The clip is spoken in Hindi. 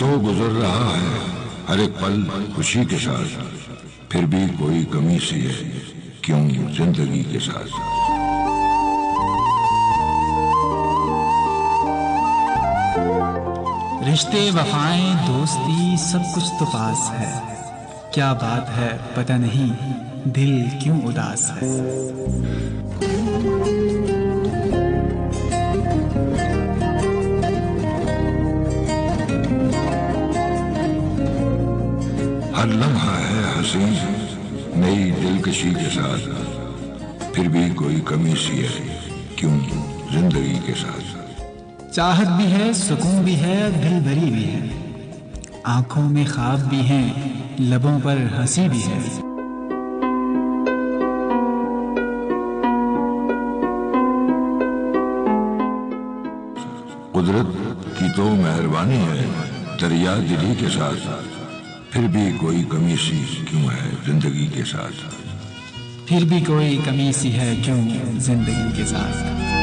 तो गुजर रहा है हर एक पल खुशी के साथ, फिर भी कोई कमी सी है क्यों जिंदगी के साथ। रिश्ते वफाएं दोस्ती सब कुछ तो पास है, क्या बात है पता नहीं दिल क्यों उदास है। हर लम्हा है हंसी नई दिलकशी के साथ, फिर भी कोई कमी सी है क्यों जिंदगी के साथ। चाहत भी है सुकून भी है दिल भरी भी है, आंखों में ख्वाब भी हैं लबों पर हंसी भी है। कुदरत की तो मेहरबानी है दरिया दिली के साथ, फिर भी कोई कमी सी क्यों है जिंदगी के साथ। फिर भी कोई कमी सी है क्यों जिंदगी के साथ।